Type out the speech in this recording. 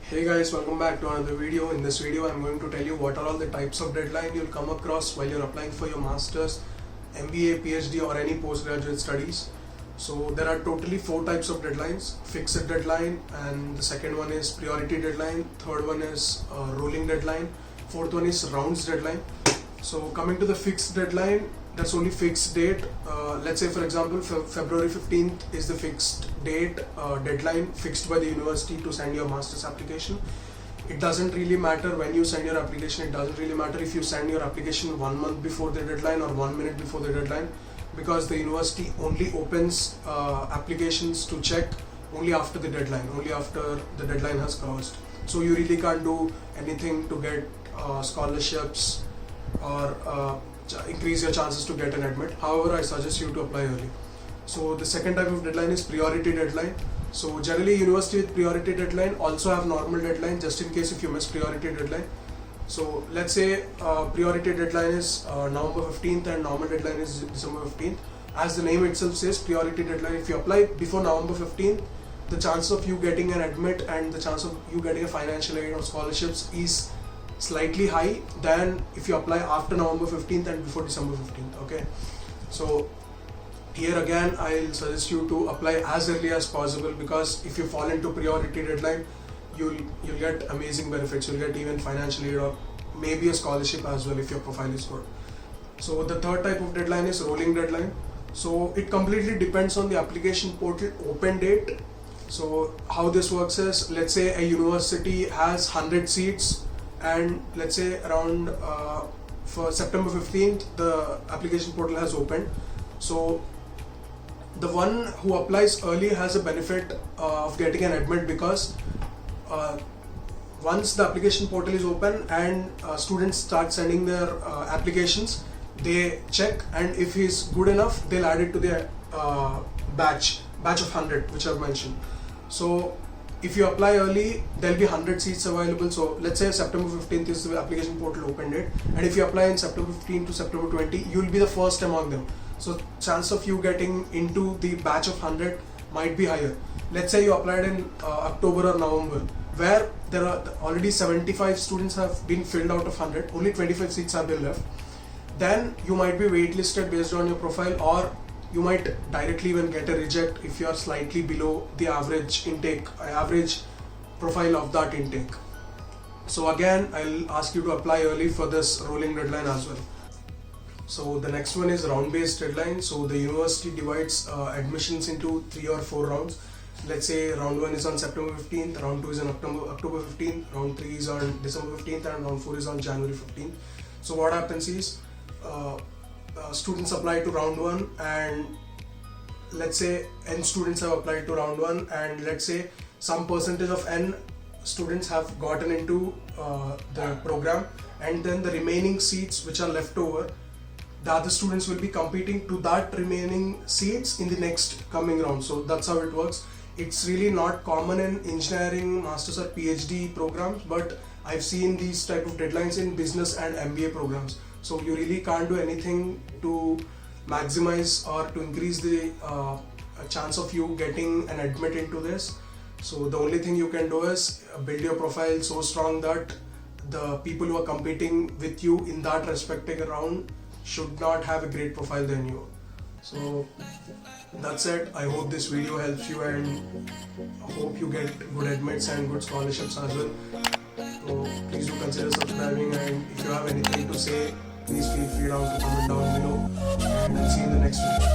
Hey guys, welcome back to another video. In this video I'm going to tell you what are all the types of deadline you'll come across while you're applying for your masters, MBA, PhD or any postgraduate studies. So there are totally 4 types of deadlines: fixed deadline, and the second one is priority deadline, third one is rolling deadline, fourth one is rounds deadline. So coming to the fixed deadline, that's only fixed date. Let's say for example February 15th is the fixed date deadline fixed by the university to send your master's application. It doesn't really matter when you send your application. It doesn't really matter if you send your application 1 month before the deadline or 1 minute before the deadline, because the university only opens applications to check only after the deadline, only after the deadline has crossed. So you really can't do anything to get scholarships or increase your chances to get an admit. However, I suggest you to apply early. So the second type of deadline is priority deadline. So generally university with priority deadline also have normal deadline, just in case if you miss priority deadline. So let's say priority deadline is November 15th and normal deadline is December 15th. As the name itself says, priority deadline, if you apply before November 15th, the chance of you getting an admit and the chance of you getting a financial aid or scholarships is slightly high than if you apply after November 15th and before December 15th. Okay, so here again I'll suggest you to apply as early as possible, because if you fall into priority deadline, you'll get amazing benefits. You'll get even financial aid or maybe a scholarship as well if your profile is good. So the third type of deadline is rolling deadline. So it completely depends on the application portal open date. So how this works is, let's say a university has 100 seats and let's say around for September 15th the application portal has opened. So the one who applies early has a benefit of getting an admit, because once the application portal is open and students start sending their applications, they check, and if he's good enough they'll add it to their batch of 100 which I've mentioned. So if you apply early, there'll be 100 seats available. So let's say September 15th is the application portal open date, and if you apply in September 15 to September 20, you'll be the first among them. So chance of you getting into the batch of 100 might be higher. Let's say you applied in October or November, where there are already 75 students have been filled out of 100, only 25 seats have been left. Then you might be waitlisted based on your profile, or you might directly even get a reject if you are slightly below the average profile of that intake. So again, I'll ask you to apply early for this rolling deadline as well. So the next one is round based deadline. So the university divides admissions into 3 or 4 rounds. Let's say round 1 is on September 15th, round 2 is on October 15th, round 3 is on December 15th, and round 4 is on January 15th. So what happens is, students apply to round 1, and let's say n students have applied to round 1, and let's say some percentage of n students have gotten into the program, and then the remaining seats which are left over, the other students will be competing to that remaining seats in the next coming round. So that's how it works. It's really not common in engineering, masters or PhD programs, but I've seen these type of deadlines in business and MBA programs. So you really can't do anything to maximize or to increase the chance of you getting an admit into this. So the only thing you can do is build your profile so strong that the people who are competing with you in that respective round should not have a great profile than you. So that's it. I hope this video helps you, and I hope you get good admits and good scholarships as well. So please do consider subscribing, and if you have anything to say, please feel free to comment down below, and I'll see you in the next video.